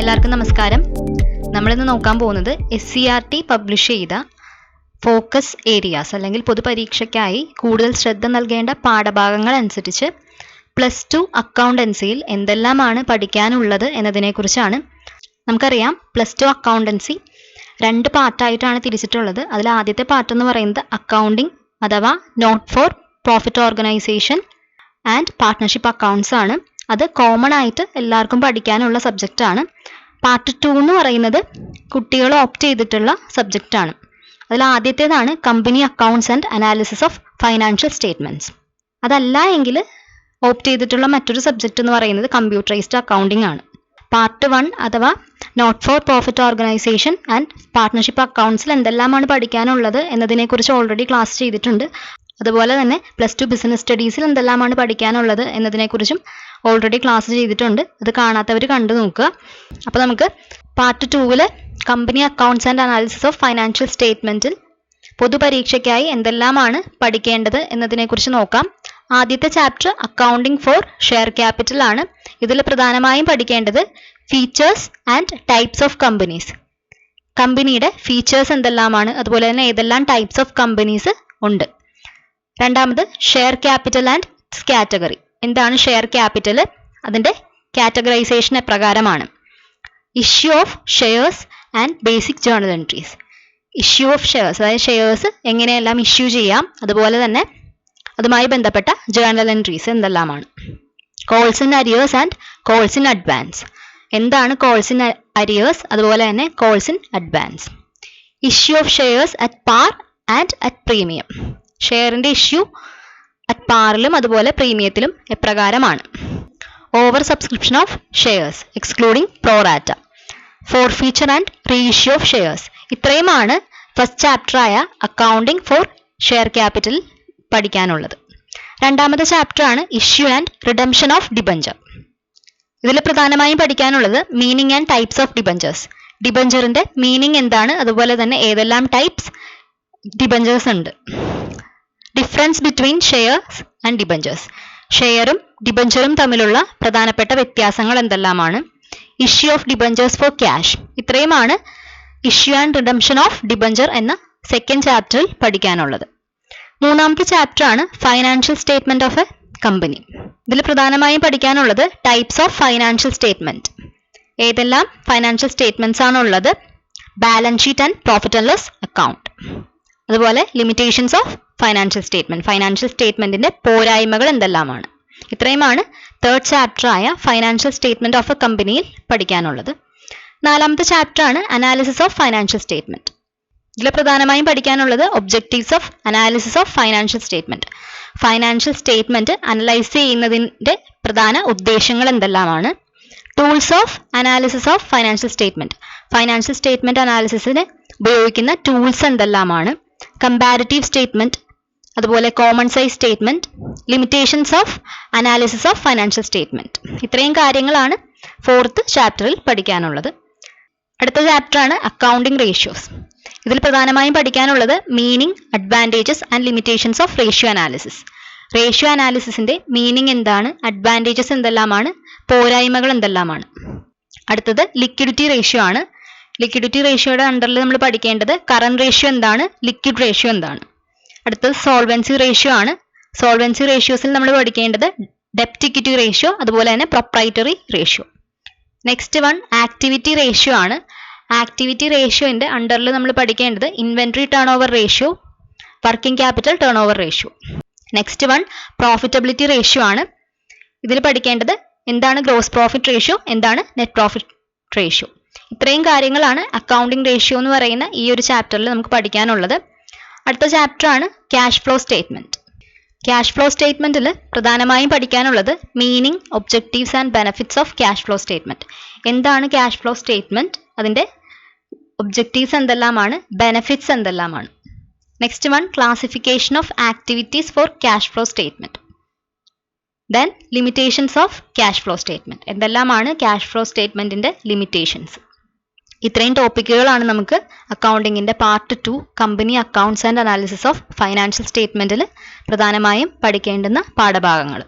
എല്ലാവർക്കും നമസ്കാരം. നമ്മളിന്ന് നോക്കാൻ പോകുന്നത് SCERT പബ്ലിഷ് ചെയ്ത ഫോക്കസ് ഏരിയാസ് അല്ലെങ്കിൽ പൊതുപരീക്ഷയ്ക്കായി കൂടുതൽ ശ്രദ്ധ നൽകേണ്ട പാഠഭാഗങ്ങൾ അനുസരിച്ച് +2 അക്കൗണ്ടൻസിയിൽ എന്തെല്ലാമാണ് പഠിക്കാനുള്ളത് എന്നതിനെക്കുറിച്ചാണ്. നമുക്കറിയാം +2 അക്കൗണ്ടൻസി 2 പാർട്ടായിട്ടാണ് തിരിച്ചിട്ടുള്ളത്. അതിൽ ആദ്യത്തെ പാർട്ട് എന്ന് പറയുന്നത് അക്കൗണ്ടിങ് അഥവാ not for profit organisation and partnership accounts ആണ്. അത് കോമൺ ആയിട്ട് എല്ലാവർക്കും പഠിക്കാനുള്ള സബ്ജക്റ്റാണ്. പാർട്ട് 2 എന്ന് പറയുന്നത് കുട്ടികൾ ഓപ്റ്റ് ചെയ്തിട്ടുള്ള സബ്ജക്റ്റാണ്. അതിൽ ആദ്യത്തേതാണ് company accounts and analysis of financial statements. അതല്ല എങ്കിൽ ഓപ്റ്റ് ചെയ്തിട്ടുള്ള മറ്റൊരു സബ്ജക്റ്റ് എന്ന് പറയുന്നത് കമ്പ്യൂട്ടറൈസ്ഡ് അക്കൗണ്ടിങ് ആണ്. പാർട്ട് 1 അഥവാ not for profit organisation and partnership അക്കൗണ്ട്സിൽ എന്തെല്ലാമാണ് പഠിക്കാനുള്ളത് എന്നതിനെക്കുറിച്ച് ഓൾറെഡി ക്ലാസ് ചെയ്തിട്ടുണ്ട്. അതുപോലെ തന്നെ +2 ബിസിനസ് സ്റ്റഡീസിൽ എന്തെല്ലാമാണ് പഠിക്കാനുള്ളത് എന്നതിനെക്കുറിച്ചും ഓൾറെഡി ക്ലാസ് ചെയ്തിട്ടുണ്ട്. അത് കാണാത്തവർ കണ്ടു നോക്കുക. അപ്പോൾ നമുക്ക് part 2 company accounts and analysis of financial സ്റ്റേറ്റ്മെന്റിൽ പൊതുപരീക്ഷയ്ക്കായി എന്തെല്ലാമാണ് പഠിക്കേണ്ടത് എന്നതിനെക്കുറിച്ച് നോക്കാം. ആദ്യത്തെ chapter accounting for share capital ആണ്. ഇതിൽ പ്രധാനമായും പഠിക്കേണ്ടത് features and types of companies. കമ്പനിയുടെ ഫീച്ചേഴ്സ് എന്തെല്ലാമാണ്, അതുപോലെ തന്നെ ഏതെല്ലാം ടൈപ്സ് ഓഫ് കമ്പനീസ് ഉണ്ട്. രണ്ടാമത് share capital and its category. എന്താണ് ഷെയർ ക്യാപിറ്റൽ, അതിൻ്റെ കാറ്റഗറൈസേഷൻ എപ്രകാരമാണ്. Issue of shares and basic journal entries. Issue of shares, അതായത് ഷെയർസ് എങ്ങനെയെല്ലാം ഇഷ്യൂ ചെയ്യാം, അതുപോലെ തന്നെ അതുമായി ബന്ധപ്പെട്ട ജേർണൽ എൻട്രീസ് എന്തെല്ലാമാണ്. Calls in arrears and calls in advance. എന്താണ് കോൾസ് ഇൻ അരിയേഴ്സ്, അതുപോലെ തന്നെ calls in advance. Issue of shares at par and at premium. ഷെയറിന്റെ ഇഷ്യൂ അറ്റ് പാറിലും അതുപോലെ പ്രീമിയത്തിലും എപ്രകാരമാണ്. Oversubscription of shares excluding pro rata. Forfeiture and reissue of shares. ഇത്രയുമാണ് first ചാപ്റ്ററായ അക്കൗണ്ടിങ് ഫോർ ഷെയർ ക്യാപിറ്റൽ പഠിക്കാനുള്ളത്. രണ്ടാമത്തെ ചാപ്റ്റർ ആണ് issue and redemption of debenture. ഇതിൽ പ്രധാനമായും പഠിക്കാനുള്ളത് meaning and types of debentures. ഡിബഞ്ചറിന്റെ മീനിങ് എന്താണ്, അതുപോലെ തന്നെ ഏതെല്ലാം ടൈപ്സ് ഡിബഞ്ചേഴ്സ് ഉണ്ട്. Difference between shares and debentures. ഷെയറും ഡിബഞ്ചറും തമ്മിലുള്ള പ്രധാനപ്പെട്ട വ്യത്യാസങ്ങൾ എന്തെല്ലാമാണ്. Issue of debentures for cash. ഇത്രയുമാണ് issue and redemption of debenture എന്ന സെക്കൻഡ് ചാപ്റ്ററിൽ പഠിക്കാനുള്ളത്. മൂന്നാമത്തെ ചാപ്റ്റർ ആണ് financial statement of a company. ഇതിൽ പ്രധാനമായും പഠിക്കാനുള്ളത് ടൈപ്സ് ഓഫ് ഫൈനാൻഷ്യൽ സ്റ്റേറ്റ്മെന്റ്. ഏതെല്ലാം ഫൈനാൻഷ്യൽ സ്റ്റേറ്റ്മെന്റ്സ് ആണുള്ളത്. Balance sheet and profit and loss account. അതുപോലെ limitations of financial statement. Financial സ്റ്റേറ്റ്മെന്റിന്റെ പോരായ്മകൾ എന്തെല്ലാമാണ്. ഇത്രയുമാണ് തേർഡ് ചാപ്റ്റർ ആയ ഫൈനാൻഷ്യൽ സ്റ്റേറ്റ്മെന്റ് ഓഫ് എ കമ്പനിയിൽ പഠിക്കാനുള്ളത്. നാലാമത്തെ ചാപ്റ്റർ ആണ് അനാലിസിസ് ഓഫ് ഫൈനാൻഷ്യൽ സ്റ്റേറ്റ്മെന്റ്. ഇതിൽ പ്രധാനമായും പഠിക്കാനുള്ളത് objectives of analysis of financial statement. Financial statement analyse ചെയ്യുന്നതിന്റെ പ്രധാന ഉദ്ദേശങ്ങൾ എന്തെല്ലാമാണ്. Tools of analysis of financial statement. Financial statement അനാലിസിസിന് ഉപയോഗിക്കുന്ന ടൂൾസ് എന്തെല്ലാമാണ്. കമ്പാരിറ്റീവ് സ്റ്റേറ്റ്മെന്റ്, അതുപോലെ common size statement, limitations of analysis of financial statement. ഇത്രയും കാര്യങ്ങളാണ് ഫോർത്ത് ചാപ്റ്ററിൽ പഠിക്കാനുള്ളത്. അടുത്ത ചാപ്റ്റർ ആണ് അക്കൗണ്ടിംഗ് റേഷ്യോസ്. ഇതിൽ പ്രധാനമായും പഠിക്കാനുള്ളത് meaning, advantages and limitations of ratio analysis. Ratio അനാലിസിസിന്റെ മീനിങ് എന്താണ്, അഡ്വാൻറ്റേജസ് എന്തെല്ലാമാണ്, പോരായ്മകൾ എന്തെല്ലാമാണ്. അടുത്തത് ലിക്വിഡിറ്റി റേഷ്യോ ആണ്. ലിക്വിഡിറ്റി റേഷ്യോയുടെ അണ്ടറിൽ നമ്മൾ പഠിക്കേണ്ടത് കറന്റ് റേഷ്യോ എന്താണ്, ലിക്വിഡ് റേഷ്യോ എന്താണ്. അടുത്തത് സോൾവൻസി റേഷ്യോ ആണ്. സോൾവൻസി റേഷ്യോസിൽ നമ്മൾ പഠിക്കേണ്ടത് ഡെപ്റ്റ് ഇക്വിറ്റി റേഷ്യോ, അതുപോലെ തന്നെ proprietary ratio. Next one activity ratio ആണ്. ആക്ടിവിറ്റി റേഷ്യോന്റെ അണ്ടറിൽ നമ്മൾ പഠിക്കേണ്ടത് inventory turnover ratio, working capital turnover ratio. Next one profitability ratio ആണ്. ഇതിൽ പഠിക്കേണ്ടത് എന്താണ് ഗ്രോസ് പ്രോഫിറ്റ് റേഷ്യോ, എന്താണ് നെറ്റ് പ്രോഫിറ്റ് റേഷ്യോ. ഇത്രയും കാര്യങ്ങളാണ് അക്കൗണ്ടിംഗ് റേഷ്യോ എന്ന് പറയുന്ന ഈ ഒരു ചാപ്റ്ററിൽ നമുക്ക് പഠിക്കാനുള്ളത്. അടുത്ത ചാപ്റ്റർ ആണ് cash flow statement. Cash flow സ്റ്റേറ്റ്മെന്റിൽ പ്രധാനമായും പഠിക്കാനുള്ളത് meaning, objectives and benefits of cash flow statement. എന്താണ് ക്യാഷ് ഫ്ലോ സ്റ്റേറ്റ്മെന്റ്, അതിന്റെ ഒബ്ജക്റ്റീവ്സ് എന്തെല്ലാമാണ്, ബെനിഫിറ്റ്സ് എന്തെല്ലാമാണ്. Next one classification of activities for cash flow statement. Then limitations of cash flow statement. എന്തെല്ലാമാണ് cash flow സ്റ്റേറ്റ്മെന്റിന്റെ limitations. ഇത്രയും ടോപ്പിക്കുകളാണ് നമുക്ക് അക്കൗണ്ടിങ്ങിന്റെ part 2 company accounts and analysis of financial സ്റ്റേറ്റ്മെന്റിൽ പ്രധാനമായും പഠിക്കേണ്ടുന്ന പാഠഭാഗങ്ങൾ.